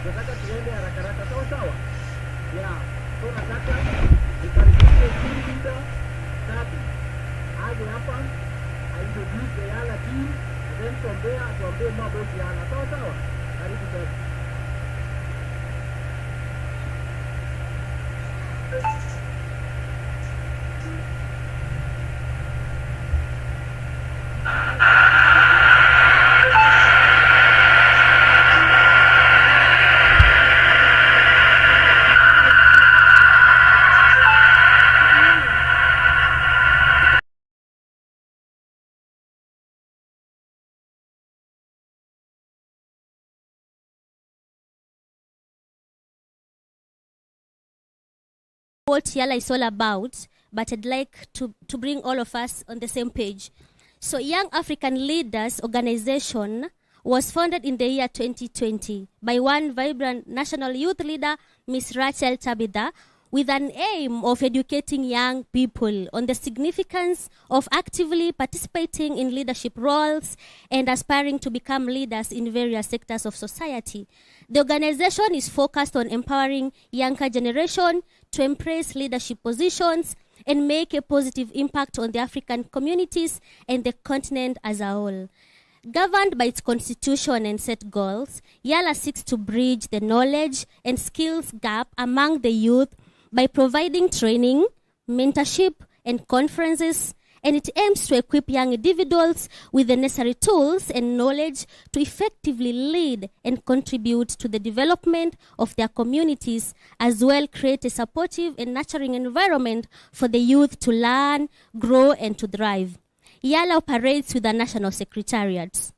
Nataka tuende haraka haraka, sawa sawa? Yeah. So nataka nikaribishe team leader Sabi aje hapa introduce the YALA team, and then from there tuambie mambo ya YALA, sawa sawa? Karibu Sabi. What YALA is all about, but I'd like to bring all of us on the same page. So Young African Leaders Organization was founded in the year 2020 by one vibrant national youth leader, Ms. Rachel Tabitha, with an aim of educating young people on the significance of actively participating in leadership roles and aspiring to become leaders in various sectors of society. The organization is focused on empowering younger generation to embrace leadership positions and make a positive impact on the African communities and the continent as a whole. Governed by its constitution and set goals, YALA seeks to bridge the knowledge and skills gap among the youth by providing training, mentorship, and conferences, and it aims to equip young individuals with the necessary tools and knowledge to effectively lead and contribute to the development of their communities, as well create a supportive and nurturing environment for the youth to learn, grow, and to thrive. YALA operates with a national secretariat,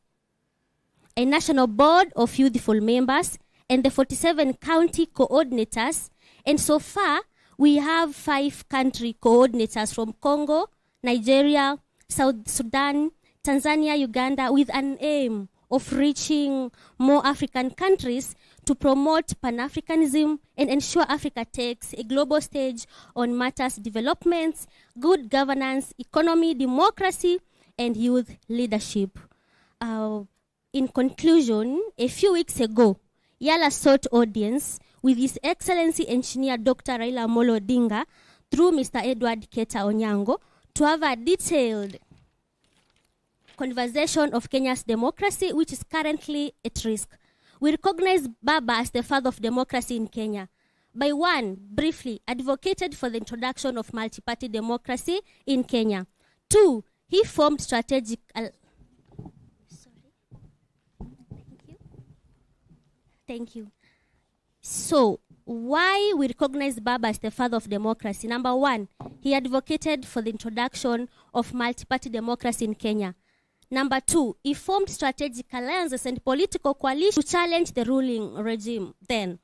a national board of youthful members, and the 47 county coordinators. And so far, we have 5 country coordinators from Congo, Nigeria, South Sudan, Tanzania, Uganda, with an aim of reaching more African countries to promote Pan-Africanism and ensure Africa takes a global stage on matters developments, good governance, economy, democracy, and youth leadership. In conclusion, a few weeks ago, YALA sought audience with His Excellency Engineer Dr. Raila Odinga through Mr. Edward Keta Onyango to have a detailed conversation of Kenya's democracy, which is currently at risk. We recognize Baba as the father of democracy in Kenya. By one, briefly, advocated for the introduction of multi-party democracy in Kenya. 2, he formed strategic... Thank you. So, why we recognize Baba as the father of democracy? Number 1, he advocated for the introduction of multi-party democracy in Kenya. Number 2, he formed strategic alliances and political coalitions to challenge the ruling regime then.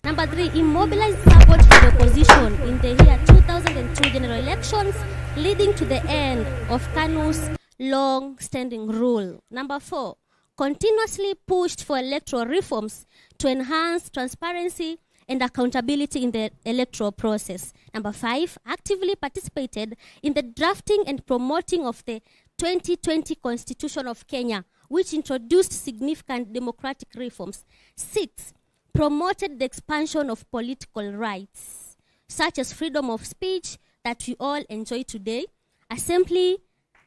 Number 3, he mobilized support for the opposition in the year 2002 general elections, leading to the end of KANU's long-standing rule. Number 4, continuously pushed for electoral reforms to enhance transparency and accountability in the electoral process. Number 5, actively participated in the drafting and promoting of the 2020 Constitution of Kenya, which introduced significant democratic reforms. 6, promoted the expansion of political rights, such as freedom of speech that we all enjoy today, assembly,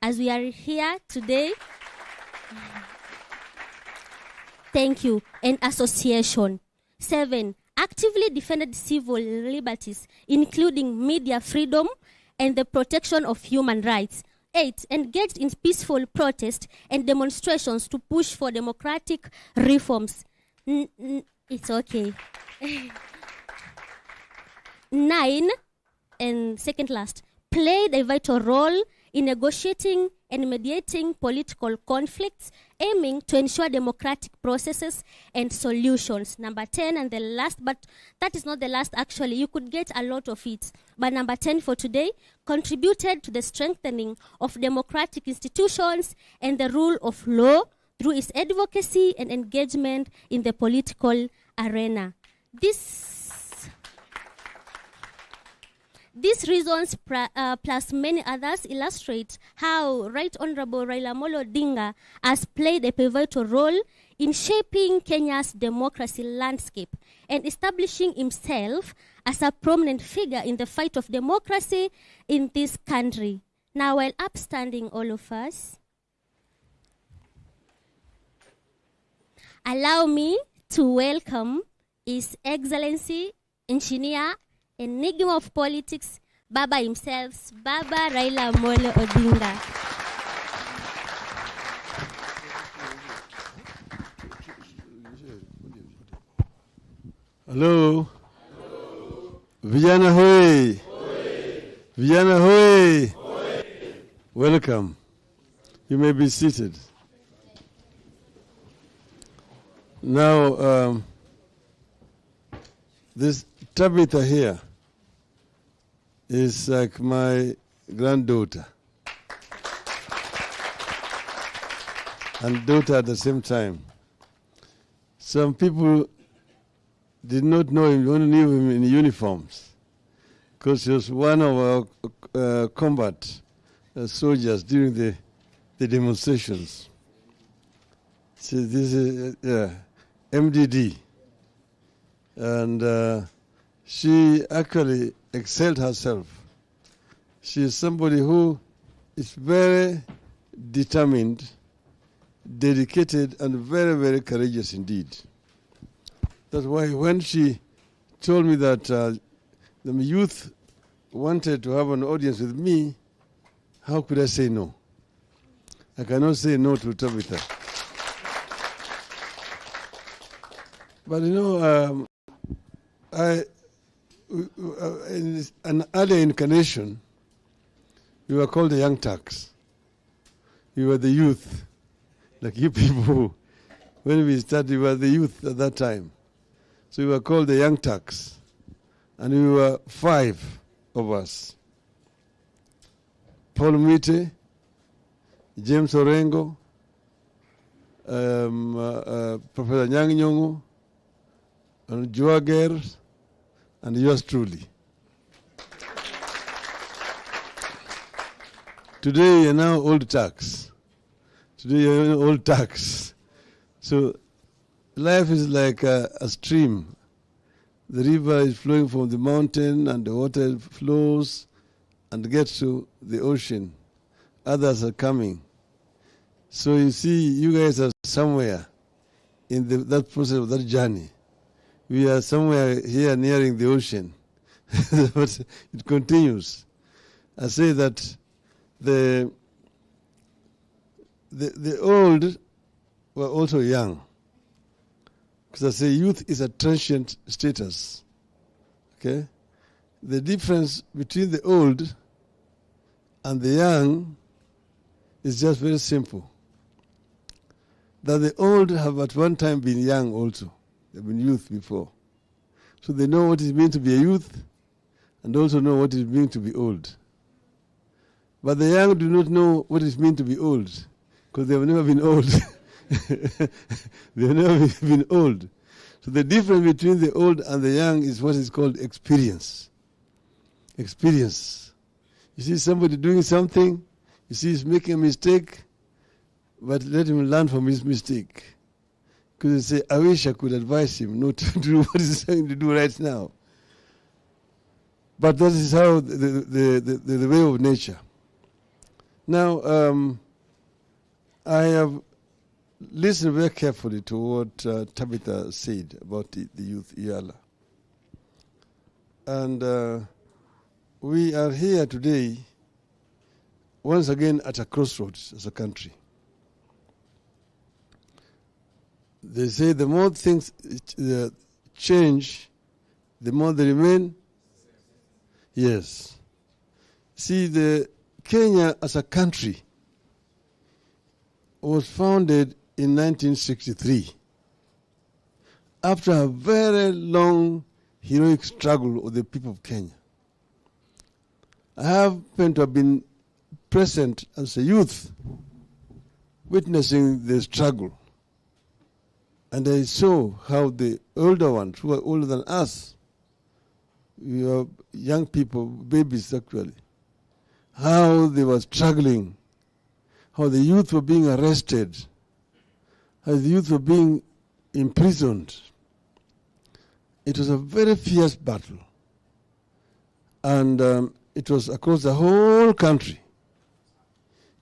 as we are here today. Thank you. And association. 7, actively defended civil liberties, including media freedom and the protection of human rights. 8, engaged in peaceful protest and demonstrations to push for democratic reforms. It's okay. 9, and second last, played a vital role in negotiating and mediating political conflicts, aiming to ensure democratic processes and solutions. Number 10, and the last, but that is not the last actually, you could get a lot of it. But number 10 for today, contributed to the strengthening of democratic institutions and the rule of law through its advocacy and engagement in the political arena. These reasons plus many others illustrate how Right Honorable Raila Odinga has played a pivotal role in shaping Kenya's democracy landscape and establishing himself as a prominent figure in the fight of democracy in this country. Now, while upstanding all of us, allow me to welcome His Excellency, Engineer, Enigma of Politics, Baba himself, Baba Raila Odinga. Hello. Vijana hoi. Vijana hoi. Welcome. You may be seated. Now, this Tabitha here is like my granddaughter and daughter at the same time. Some people did not know him, only knew him in uniforms, because he was one of our combat soldiers during the demonstrations. So this is MDD. And she actually excelled herself. She is somebody who is very determined, dedicated, and very, very courageous indeed. That's why when she told me that the youth wanted to have an audience with me, how could I say no? I cannot say no to Tabitha. But you know, in an earlier incarnation, we were called the Young Turks. We were the youth, like you people. When we started, we were the youth at that time. So we were called the Young Turks. And we were 5 of us. Paul Mite, James Orengo, Professor Nyang Nyong'o, and Joager, and yours truly. Today you're now old Turks. Today you're old Turks. So life is like a stream. The river is flowing from the mountain and the water flows and gets to the ocean. Others are coming. So you see, you guys are somewhere in that process of that journey. We are somewhere here nearing the ocean. But it continues. I say that the old were also young. Because I say youth is a transient status. Okay? The difference between the old and the young is just very simple. That the old have at one time been young also. They've been youth before. So they know what it means to be a youth and also know what it means to be old. But the young do not know what it means to be old because they have never been old. They have never been old. So the difference between the old and the young is what is called experience. Experience. You see somebody doing something, you see he's making a mistake, but let him learn from his mistake. Because they say, I wish I could advise him not to do what he's trying to do right now. But that is how the way of nature. Now, I have listened very carefully to what Tabitha said about the youth YALA. And we are here today, once again, at a crossroads as a country. They say the more things change, the more they remain. Yes. See, the Kenya as a country was founded in 1963 after a very long heroic struggle of the people of Kenya. I happened to have been present as a youth witnessing the struggle. And I saw how the older ones, who are older than us, we are young people, babies actually, how they were struggling, how the youth were being arrested, as the youth were being imprisoned. It was a very fierce battle. And it was across the whole country.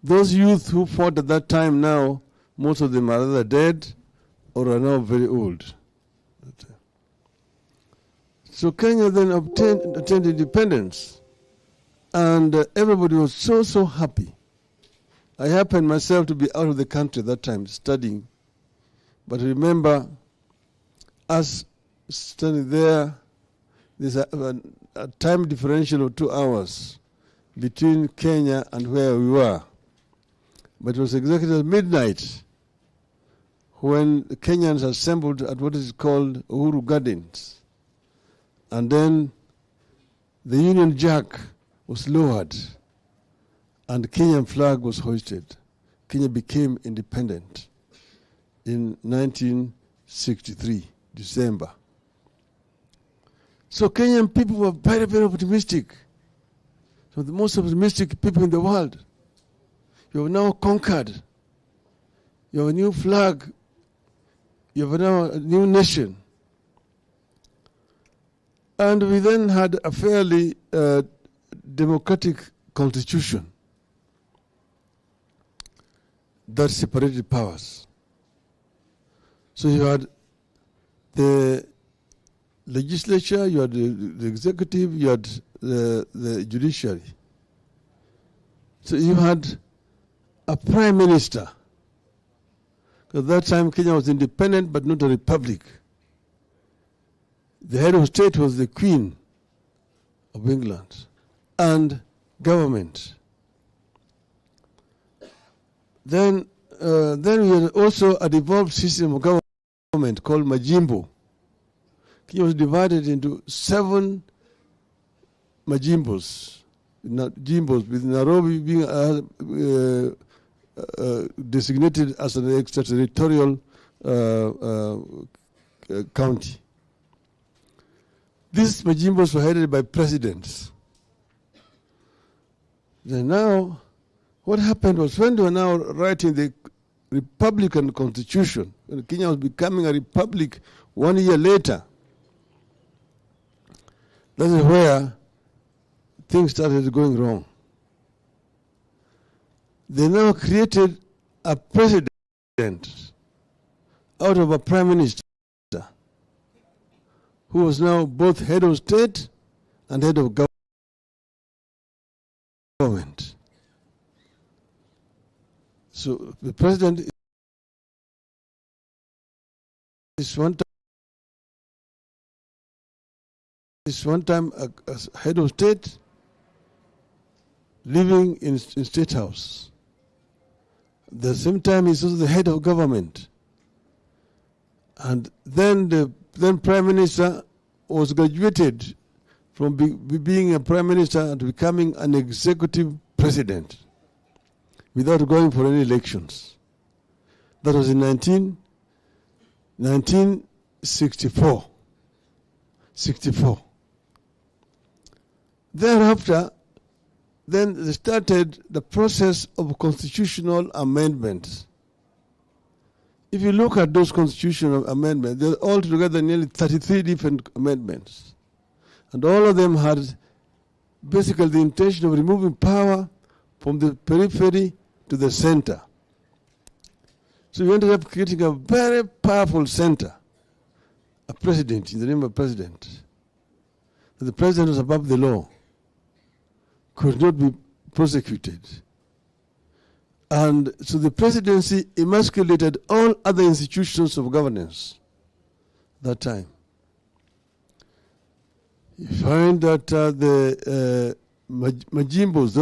Those youth who fought at that time now, most of them are either dead or are now very old. So Kenya then attained independence, and everybody was so happy. I happened myself to be out of the country at that time studying, but remember us standing there, there's a time differential of 2 hours between Kenya and where we were. But it was exactly at midnight when the Kenyans assembled at what is called Uhuru Gardens. And then the Union Jack was lowered and the Kenyan flag was hoisted. Kenya became independent in 1963, December. So Kenyan people were very, very optimistic. So the most optimistic people in the world. You have now conquered. You have a new flag. You have now a new nation. And we then had a fairly democratic constitution that separated powers. So you had the legislature, you had the executive, you had the judiciary. So you had a prime minister. At that time, Kenya was independent but not a republic. The head of state was the Queen of England and government. Then we had also a devolved system of government called Majimbo. Kenya was divided into 7 Majimbos, with Nairobi being designated as an extraterritorial county. These Majimbos were headed by presidents. Then now, what happened was when they were now writing the Republican Constitution, when Kenya was becoming a republic 1 year later, that is where things started going wrong. They now created a president out of a prime minister who was now both head of state and head of government. So the president is one time a head of state living in State House. At the same time, he's also the head of government. And then the Prime Minister was graduated from being a Prime Minister to becoming an executive president without going for any elections. That was in 1964. Thereafter, then they started the process of constitutional amendments. If you look at those constitutional amendments, they're altogether nearly 33 different amendments. And all of them had basically the intention of removing power from the periphery to the center. So you ended up creating a very powerful center, a president, in the name of president. And the president was above the law, could not be prosecuted. And so the presidency emasculated all other institutions of governance that time. You find that the Majimbos,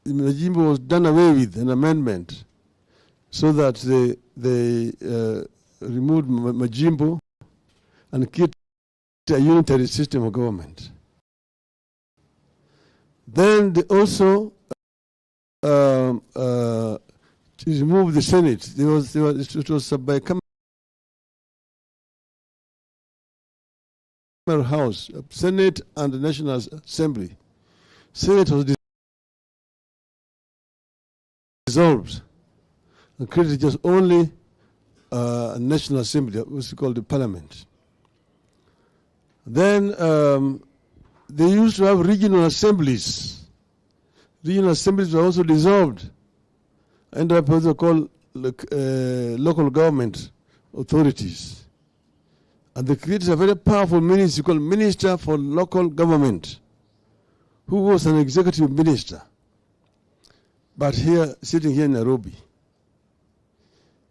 the Majimbo was done away with, an amendment, so that they removed Majimbo and created a unitary system of government. Then they also to remove the Senate. It was a bicameral house, Senate and the National Assembly. Senate was dissolved, and created just only a National Assembly, which is called the Parliament. Then they used to have regional assemblies. Regional assemblies were also dissolved, and up also called local government authorities. And they created a very powerful ministry called Minister for Local Government, who was an executive minister, but sitting here in Nairobi.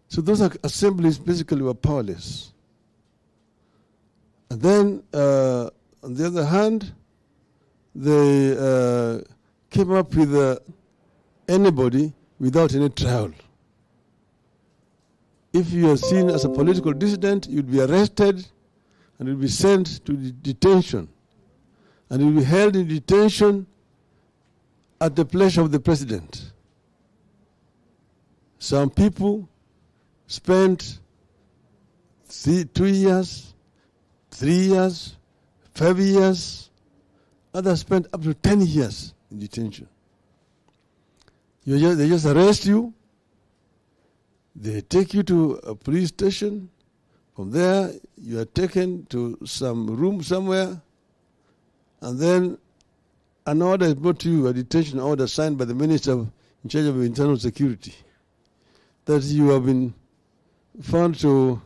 So those assemblies basically were powerless. And then, on the other hand, they came up with anybody without any trial. If you are seen as a political dissident, you'd be arrested and you'd be sent to detention. And you'll be held in detention at the pleasure of the president. Some people spent 2 years, 3 years, 5 years. Others spent up to 10 years in detention. They just arrest you. They take you to a police station. From there, you are taken to some room somewhere. And then an order is brought to you, a detention order signed by the minister in charge of internal security, that you have been found to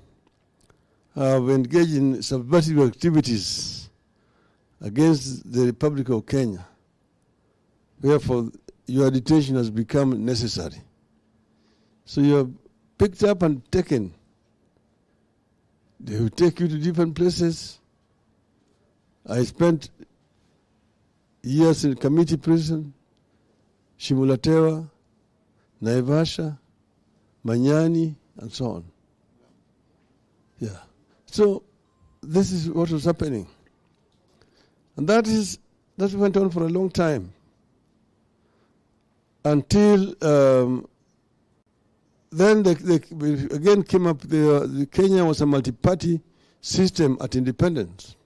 have engaged in subversive activities against the Republic of Kenya. Therefore, your detention has become necessary. So you are picked up and taken. They will take you to different places. I spent years in community prison, Shimulatewa, Naivasha, Manyani, and so on. Yeah. So this is what was happening. And that went on for a long time until then they again came up. The Kenya was a multi-party system at independence.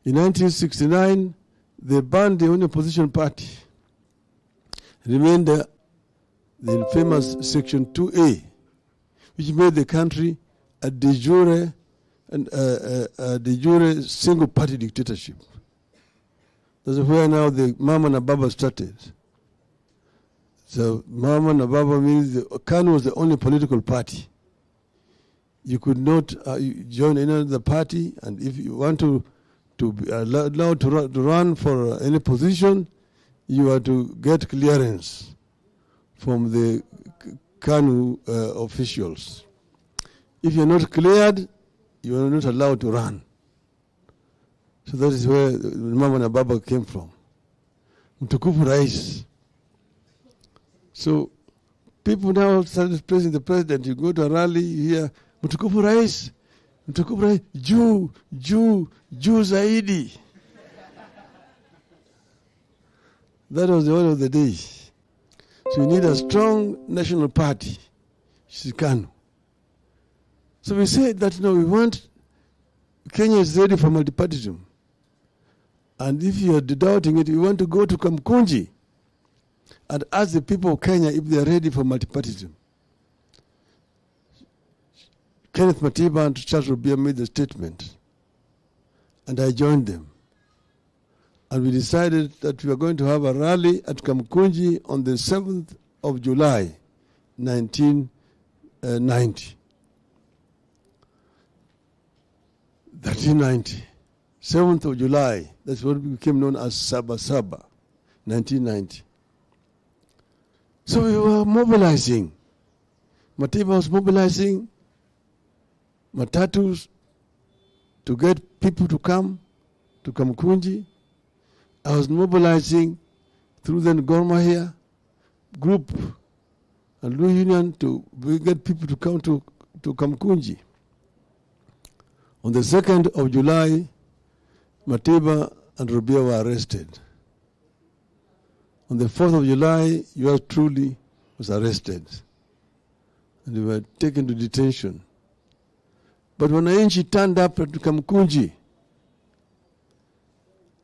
In 1969, they banned the only opposition party. Remained the famous Section 2A, which made the country a de jure single-party dictatorship. That's where now the Mama and Baba started. So Mama and Baba means KANU was the only political party. You could not join any other party, and if you want to be allowed to run for any position, you have to get clearance from the KANU officials. If you're not cleared, you are not allowed to run. So that is where Mama na Baba came from. Mtukufu Rais. So people now started praising the president. You go to a rally, you hear, Mtukufu Rais, Mtukufu Rais, juu zaidi. That was the order of the day. So we need a strong national party, KANU. So we said that no, we want, Kenya is ready for multipartyism. And if you are doubting it, we want to go to Kamkunji and ask the people of Kenya if they are ready for multipartyism. Kenneth Matiba and Charles Rubia made the statement, and I joined them. And we decided that we are going to have a rally at Kamkunji on the 7th of July, 1990. 1390, 7th of July, that's what became known as Saba Saba, 1990. So we were mobilizing. Matiba was mobilizing matatus to get people to come to Kamkunji. I was mobilizing through the Gor Mahia group and Blue Union to get people to come to Kamkunji. On the 2nd of July, Matiba and Rubia were arrested. On the 4th of July, yours truly was arrested. And they were taken to detention. But wananchi turned up at Kamkunji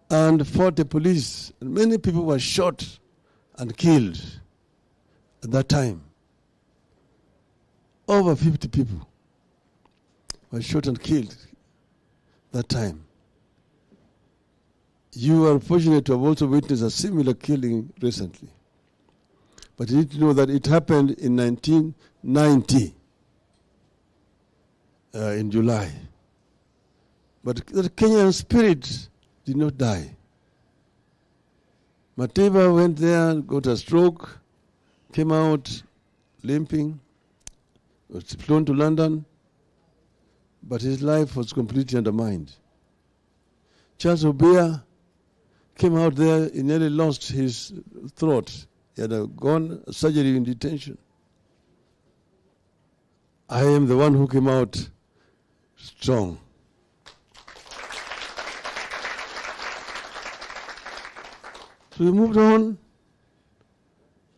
and fought the police. And many people were shot and killed at that time. over 50 people were shot and killed that time. You are fortunate to have also witnessed a similar killing recently. But you need to know that it happened in 1990, in July. But the Kenyan spirit did not die. Matiba went there, got a stroke, came out limping, was flown to London, but his life was completely undermined. Charles Obeah came out there, he nearly lost his throat. He had gone surgery in detention. I am the one who came out strong. So we moved on.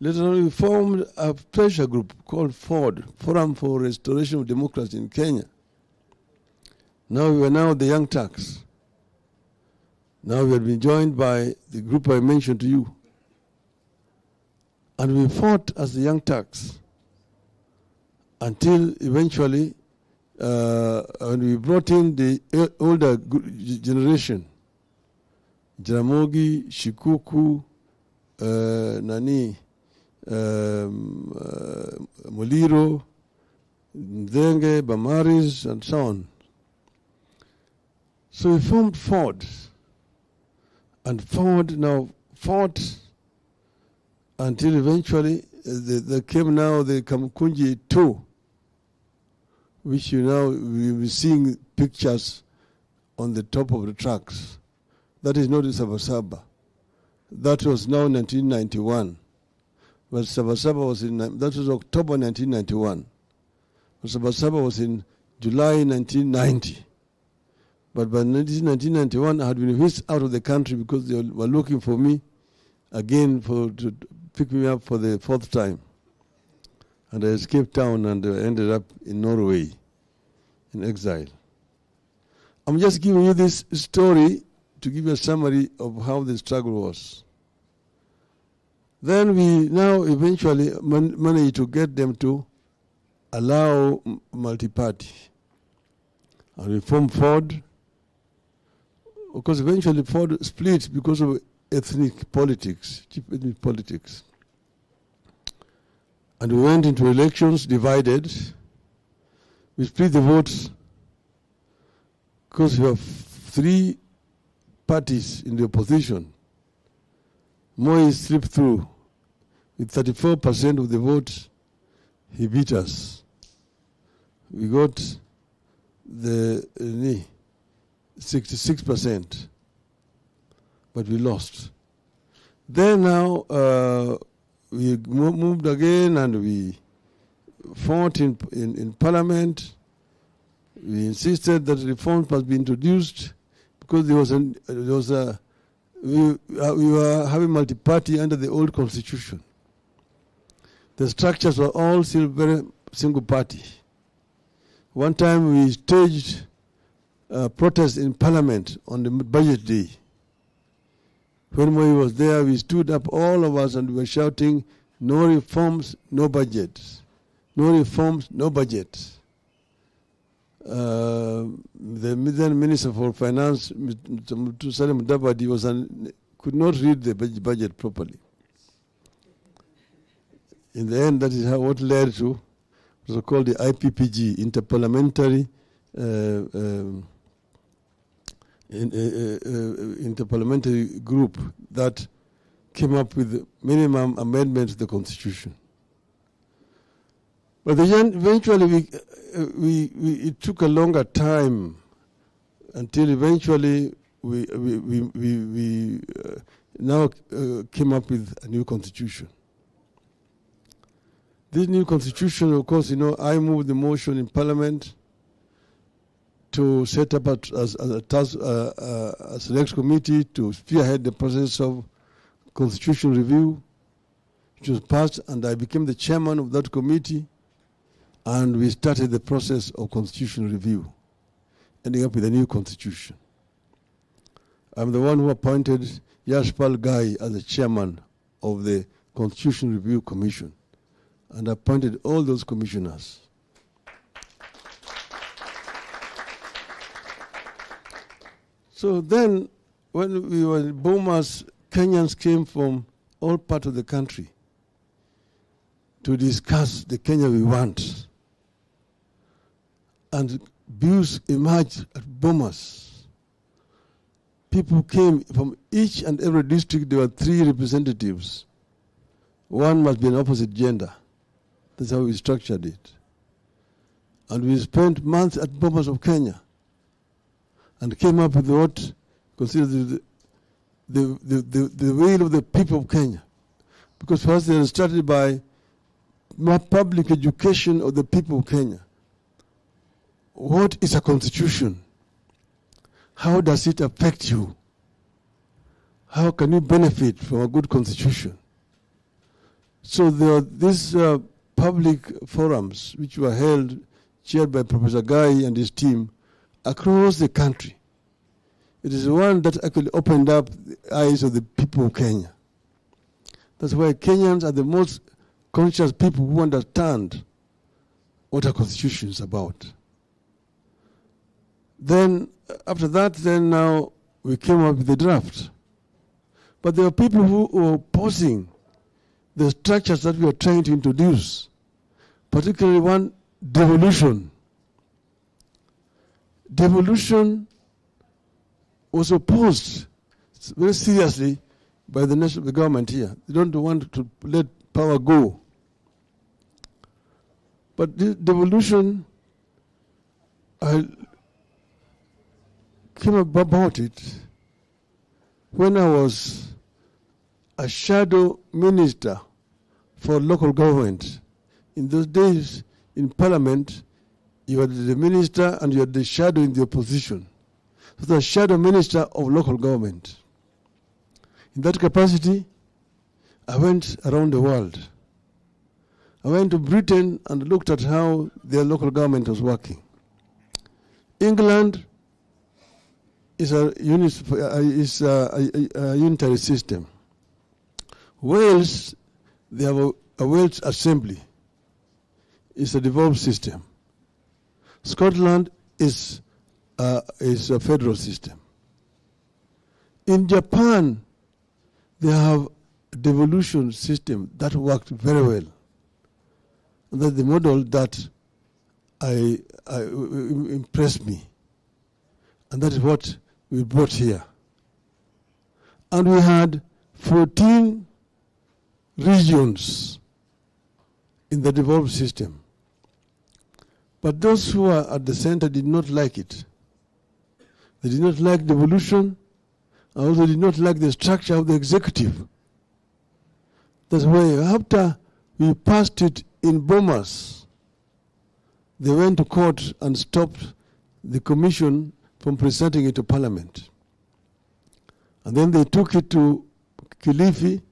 Later on, we formed a pressure group called FORD, Forum for Restoration of Democracy in Kenya. Now we are now the Young Turks. Now we have been joined by the group I mentioned to you. And we fought as the Young Turks until eventually, when we brought in the older generation, Jaramogi, Shikuku, Muliro, Ndenge, Bamaris, and so on. So we formed FORD. And FORD now fought until eventually there came now the Kamukunji 2, which you now will be seeing pictures on the top of the trucks. That is not in Sabasaba. That was now 1991. But Sabasaba was that was October 1991. But Sabasaba was in July 1990. But by 1991, I had been whisked out of the country because they were looking for me again to pick me up for the 4th time. And I escaped town and ended up in Norway in exile. I'm just giving you this story to give you a summary of how the struggle was. Then we now eventually managed to get them to allow multi-party. And we formed FORD. Of course, eventually FORD split because of ethnic politics, cheap ethnic politics. And we went into elections divided. We split the votes because we have 3 parties in the opposition. Moi slipped through. With 34% of the votes, he beat us. We got the 66%, but we lost. Then now we moved again and we fought in Parliament. We insisted that reforms must be introduced because we were having multi-party under the old constitution. The structures were all still very single party. One time we staged a protest in Parliament on the budget day. When Moi was there, we stood up, all of us, and we were shouting, "No reforms, no budget. No reforms, no budget." The then Minister for Finance, Mr. Mutusale Mudavadi, could not read the budget properly. In the end, that is what led to what was called the IPPG, Interparliamentary interparliamentary group that came up with minimum amendments to the Constitution. But then eventually it took a longer time until eventually we now came up with a new Constitution. This new Constitution, of course, I moved the motion in Parliament to set up a select committee to spearhead the process of constitution review, which was passed, and I became the chairman of that committee, and we started the process of constitution review, ending up with a new constitution. I'm the one who appointed Yashpal Gai as the chairman of the Constitution Review Commission, and appointed all those commissioners So then, when we were in Bomas, Kenyans came from all parts of the country to discuss the Kenya we want. And views emerged at Bomas. People came from each and every district. There were 3 representatives. One must be an opposite gender. That's how we structured it. And we spent months at Bomas of Kenya and came up with what considered the will of the people of Kenya. Because first they started by public education of the people of Kenya. What is a constitution? How does it affect you? How can you benefit from a good constitution? So there are these public forums which were held, chaired by Professor Guy and his team, across the country. It is one that actually opened up the eyes of the people of Kenya. That's why Kenyans are the most conscious people who understand what a constitution is about. Then, after that, now we came up with the draft. But there were people who were opposing the structures that we are trying to introduce, particularly one, devolution. Devolution was opposed very seriously by the national government here. They don't want to let power go. But this devolution, I came about it when I was a shadow minister for local government. In those days, in parliament, you had the minister and you had the shadow in the opposition. So the shadow minister of local government. In that capacity, I went around the world. I went to Britain and looked at how their local government was working. England is a unitary system. Wales, they have a Wales Assembly. It's a devolved system. Scotland is a federal system. In Japan, they have a devolution system that worked very well. And that's the model that impressed me. And that is what we brought here. And we had 14 regions in the devolved system. But those who are at the center did not like it. They did not like devolution, and also did not like the structure of the executive. That's why after we passed it in Bomas, they went to court and stopped the commission from presenting it to Parliament. And then they took it to Kilifi,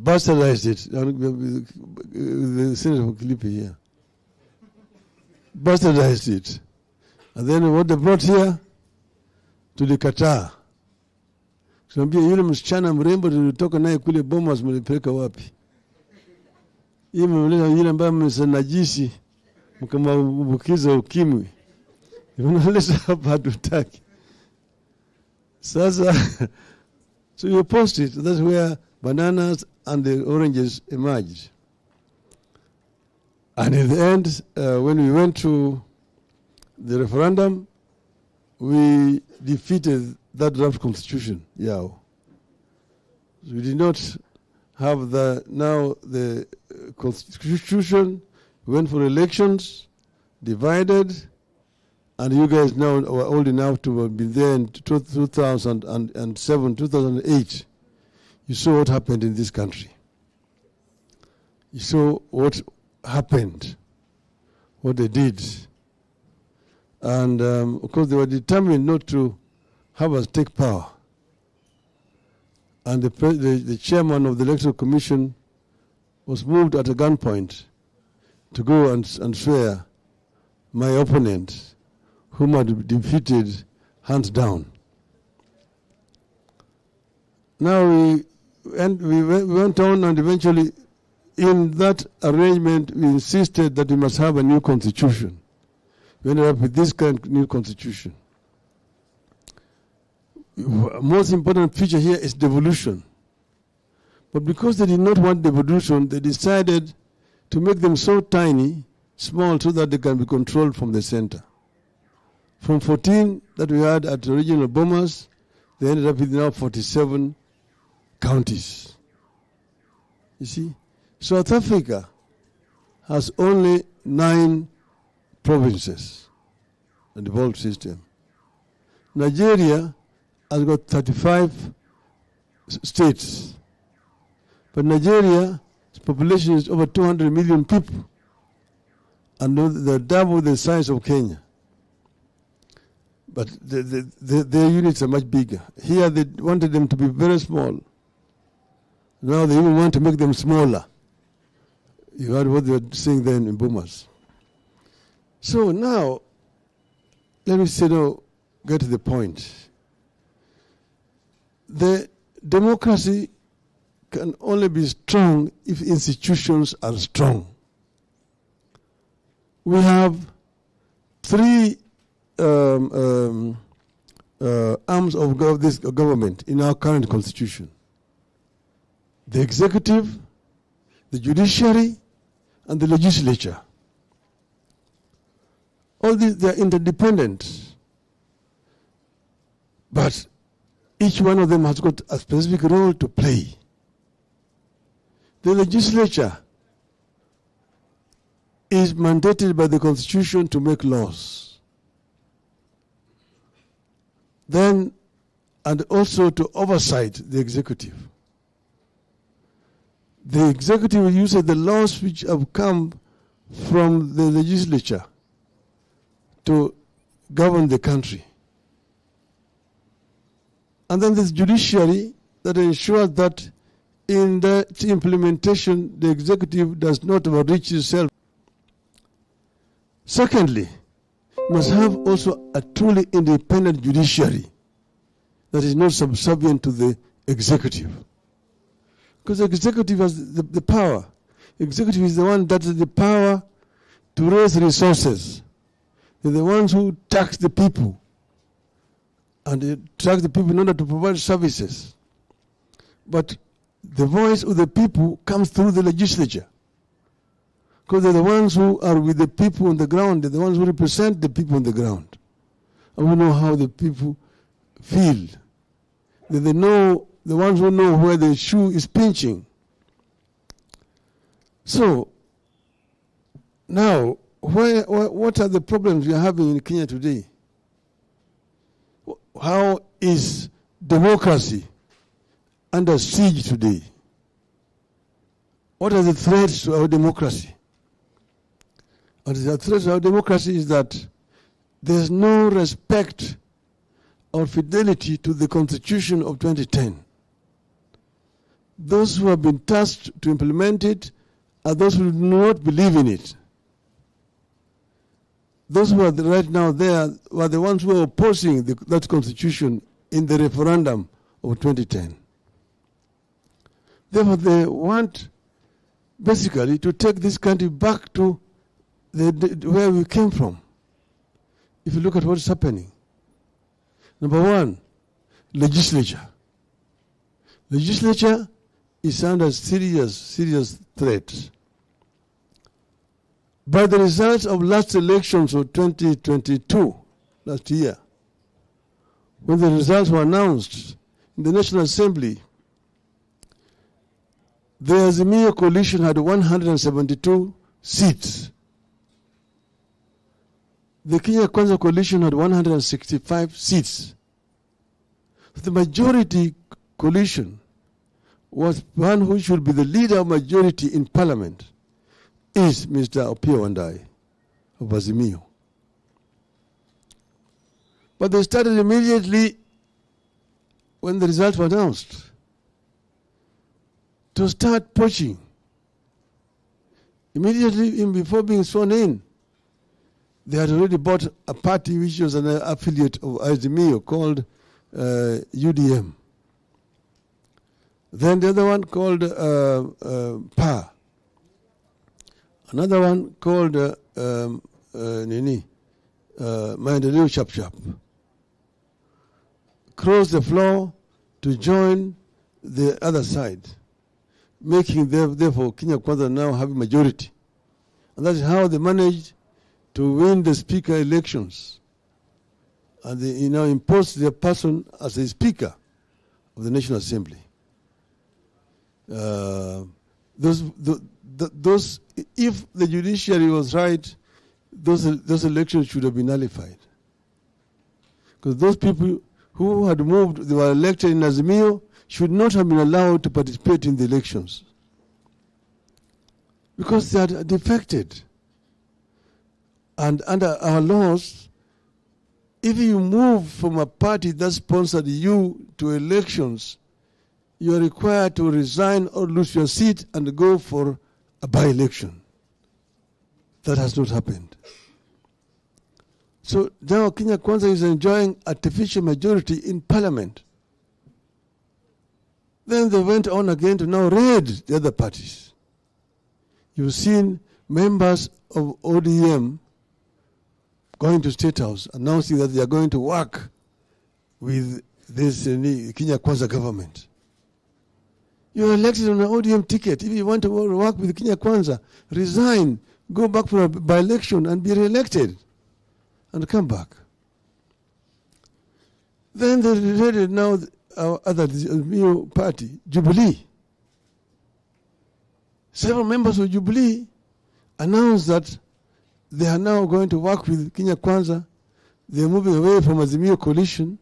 bastardized it, the senator from Kilifi here. Bastardized it. And then what they brought here, tulikataa. Tunambia yule msichana mrembo tulitoka naye kule Bomas mlipeleka wapi? Yeye mmeleta yule ambaye msanajisi mkambukiza ukimwi. Mnaleta hapa hatutaki. Sasa so you post it. That's where bananas and the oranges emerged. And in the end, when we went to the referendum, we defeated that draft constitution. Yeah. So we did not have the constitution. We went for elections, divided, and you guys now are old enough to have been there in 2007, 2008. You saw what happened in this country. You saw what happened, what they did. And of course they were determined not to have us take power. And the chairman of the Electoral Commission was moved at a gunpoint to go and swear my opponent, whom I defeated hands down. Now we went on, and eventually in that arrangement we insisted that we must have a new constitution. We ended up with this kind of new constitution. most important feature here is devolution. But because they did not want devolution, they decided to make them so tiny, small, so that they can be controlled from the center. From 14 that we had at the regional bombers, they ended up with now 47 counties. You see? South Africa has only 9 provinces, a devolved system. Nigeria has got 35 states. But Nigeria's population is over 200 million people, and they're double the size of Kenya. But their units are much bigger. Here they wanted them to be very small. Now they even want to make them smaller. You heard what they were saying then in Boomers. So now, let me get to the point. The democracy can only be strong if institutions are strong. We have 3 arms of this government in our current constitution: the executive, the judiciary, and the legislature. All these, they are interdependent, but each one of them has got a specific role to play. The legislature is mandated by the Constitution to make laws. Then, and also to oversight the executive. The executive uses the laws which have come from the legislature to govern the country. And then there's judiciary that ensures that in the implementation, the executive does not overreach itself. Secondly, you must have also a truly independent judiciary that is not subservient to the executive. Because the executive has the power. The executive is the one that has the power to raise resources. They're the ones who tax the people. And they tax the people in order to provide services. But the voice of the people comes through the legislature. Because they're the ones who are with the people on the ground. They're the ones who represent the people on the ground. And we know how the people feel. They know, the ones who know where the shoe is pinching. So, now, what are the problems we are having in Kenya today? How is democracy under siege today? What are the threats to our democracy? What is the threat to our democracy is that there's no respect or fidelity to the Constitution of 2010. Those who have been tasked to implement it are those who do not believe in it. Those who are right now there were the ones who are opposing that Constitution in the referendum of 2010. Therefore, they want basically to take this country back to where we came from. If you look at what's happening. Number one, legislature. Legislature is under serious threat. By the results of last elections of 2022, last year, when the results were announced in the National Assembly, the Azimio coalition had 172 seats. The Kenya Kwanza coalition had 165 seats. The majority coalition was one who should be the leader of majority in parliament is Mr. Opiyo Wandayi of Azimio. But they started immediately when the results were announced to start poaching. Immediately before being sworn in, they had already bought a party which was an affiliate of Azimio called UDM. Then the other one called PA. Another one called Maendeleo Chap Chap. cross the floor to join the other side, making therefore Kenya Kwanza now have a majority. And that's how they managed to win the speaker elections. And they now imposed their person as a speaker of the National Assembly. Those, if the judiciary was right, those elections should have been nullified. Because those people who had moved, they were elected in Azimio, should not have been allowed to participate in the elections. Because they had defected. And under our laws, if you move from a party that sponsored you to elections, you are required to resign or lose your seat and go for a by-election. That has not happened. So now Kenya Kwanza is enjoying artificial majority in parliament. Then they went on again to now raid the other parties. You've seen members of ODM going to State House announcing that they are going to work with this Kenya Kwanza government. You are elected on an ODM ticket. If you want to work with Kenya Kwanza, resign, go back for a by-election and be re-elected and come back. Then they raided now our other new party, Jubilee. Several members of Jubilee announced that they are now going to work with Kenya Kwanza. They are moving away from Azimio coalition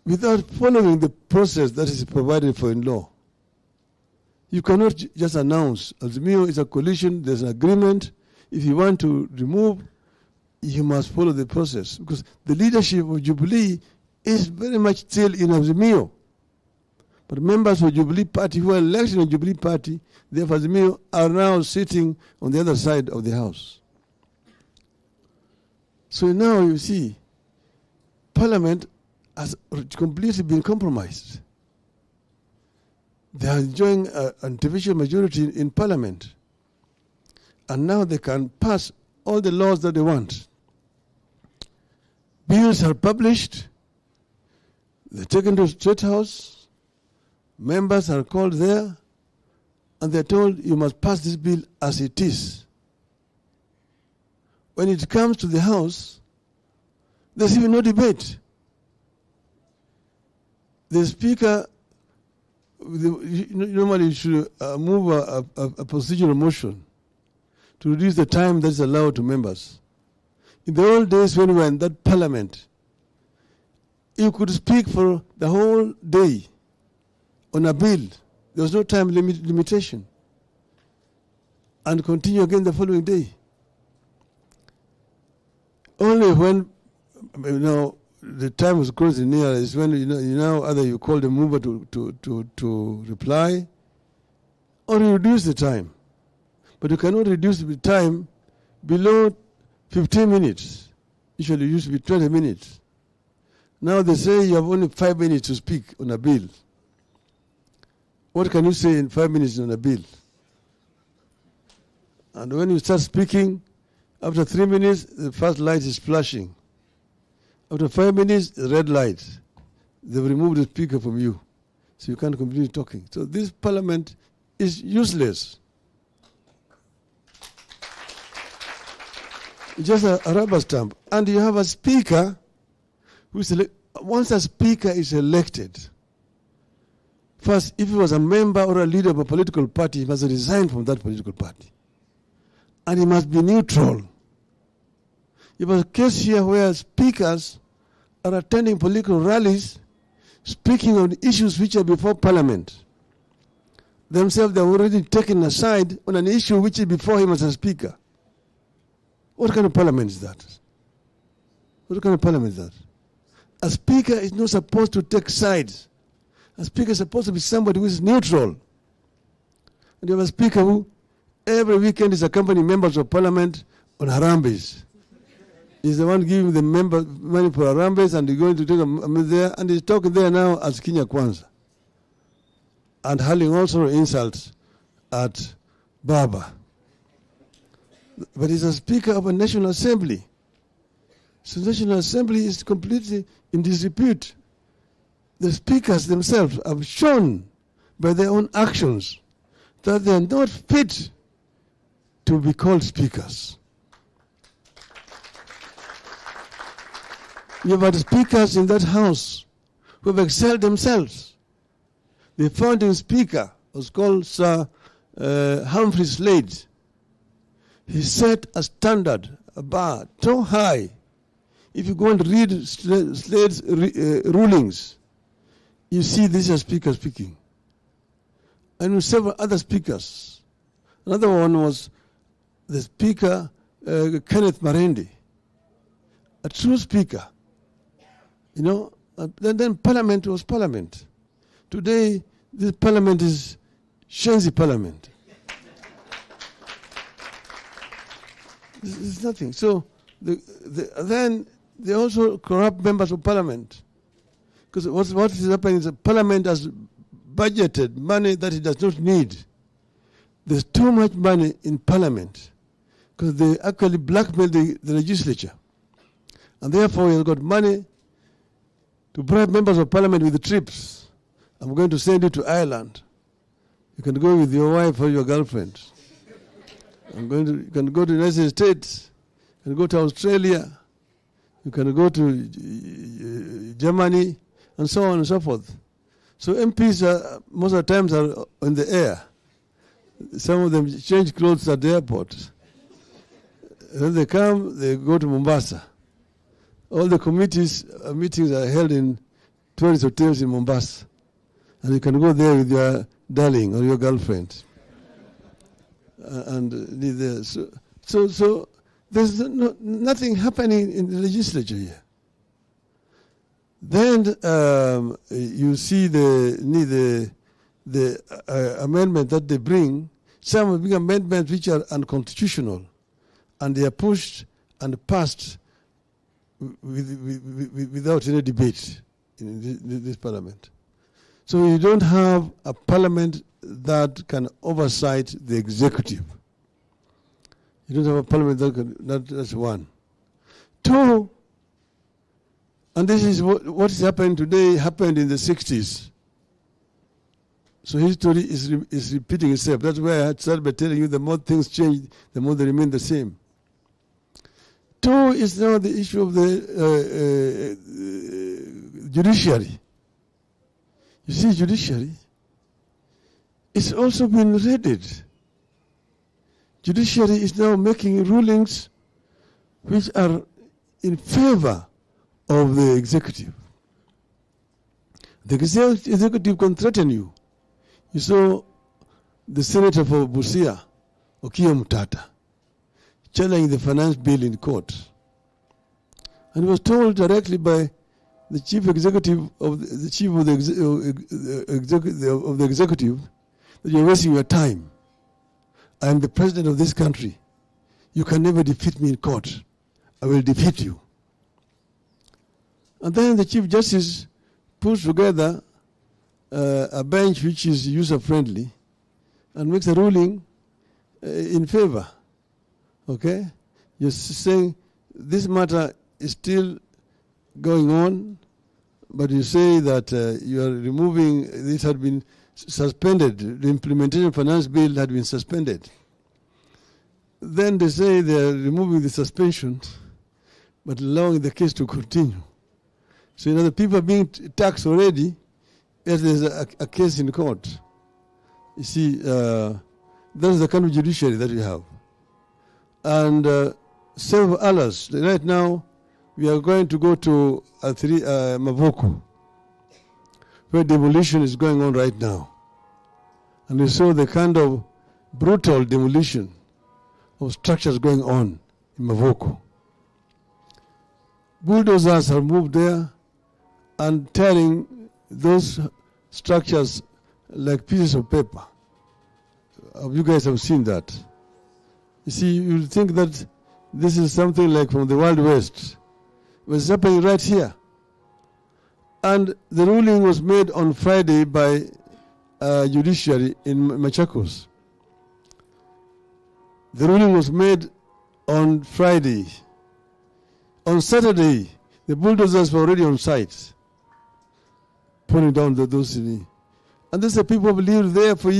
without following the process that is provided for in law. You cannot just announce Azimio is a coalition, there's an agreement. If you want to remove, you must follow the process, because the leadership of Jubilee is very much still in Azimio. But members of Jubilee Party who are elected in Jubilee Party, therefore Azimio, are now sitting on the other side of the house. So now you see, Parliament has completely been compromised. They are enjoying an artificial majority in Parliament. And now they can pass all the laws that they want. Bills are published, they're taken to State House, members are called there, and they're told you must pass this bill as it is. When it comes to the House, there's even no debate. The Speaker normally should move a procedural motion to reduce the time that is allowed to members. In the old days when we were in that Parliament, you could speak for the whole day on a bill. There was no time limitation. And continue again the following day. Only when the time was closing near is when either you call the mover to reply, or you reduce the time. But you cannot reduce the time below 15 minutes. Usually it used to be 20 minutes. Now they say you have only 5 minutes to speak on a bill. What can you say in 5 minutes on a bill? And when you start speaking, after 3 minutes, the first light is flashing. After 5 minutes, the red light. They've removed the speaker from you. So you can't continue talking. So this Parliament is useless. It's just a rubber stamp. And you have a speaker who is once a speaker is elected, first, if he was a member or a leader of a political party, he must resign from that political party. And he must be neutral. You have a case here where speakers are attending political rallies, speaking on issues which are before Parliament. Themselves, they are already taken aside on an issue which is before him as a speaker. What kind of parliament is that? What kind of parliament is that? A speaker is not supposed to take sides. A speaker is supposed to be somebody who is neutral. And you have a speaker who every weekend is accompanying members of parliament on Harambes. He's the one giving the member money for Harambes, and he's going to take them there, and he's talking there now as Kenya Kwanza. And hurling also insults at Baba. But he's a speaker of a National Assembly. So the National Assembly is completely in disrepute. the speakers themselves have shown by their own actions that they are not fit to be called speakers. You have had speakers in that house who have excelled themselves. The founding speaker was called Sir Humphrey Slade. He set a standard, a bar, so high. If you go and read Slade's rulings, you see this is a speaker speaking. And several other speakers. Another one was the speaker, Kenneth Marende, a true speaker. You know, then Parliament was Parliament. Today, this Parliament is Shenzi Parliament. It's nothing. So then they also corrupt members of Parliament. Because what is happening is that Parliament has budgeted money that it does not need. There's too much money in Parliament because they actually blackmail the legislature. And therefore, you've got money to bribe members of Parliament with the trips. I'm going to send you to Ireland. You can go with your wife or your girlfriend. You can go to the United States. You can go to Australia. You can go to Germany, and so on and so forth. So MPs most of the times are in the air. Some of them change clothes at the airport. Then they come, they go to Mombasa. All the committees meetings are held in tourist hotels in Mombasa. And you can go there with your darling or your girlfriend. So there's nothing happening in the legislature here. Then you see the amendment that they bring. Some big amendments which are unconstitutional, and they are pushed and passed without any debate in this parliament. So you don't have a parliament that can oversight the executive. You don't have a parliament that can, that's one. Two, and this is what is happening today, happened in the 60s. So history is repeating itself. That's why I started by telling you the more things change, the more they remain the same. Two is now the issue of the judiciary. You see, judiciary, it's also been raided. Judiciary is now making rulings which are in favor of the executive. The executive can threaten you. You saw the senator for Busia, Okiya Mutata, challenging the finance bill in court. And he was told directly by the chief executive of the chief of the executive that you're wasting your time. I am the president of this country. You can never defeat me in court. I will defeat you. And then the chief justice puts together a bench which is user-friendly and makes a ruling in favor. Okay? You're saying this matter is still going on, but you say that you are removing, this had been suspended, the implementation of finance bill had been suspended. Then they say they are removing the suspension, but allowing the case to continue. So, you know, the people are being taxed already as there's a case in court. You see, that's the kind of judiciary that we have. And several others. Right now, we are going to go to Mavoko, where demolition is going on right now. And we saw the kind of brutal demolition of structures going on in Mavoko. Bulldozers are moved there and tearing those structures like pieces of paper. You guys have seen that. You see, you think that this is something like from the Wild West. But it's happening right here. And the ruling was made on Friday by judiciary in Machakos. The ruling was made on Friday. On Saturday, the bulldozers were already on site, pulling down those. And these are people who have lived there for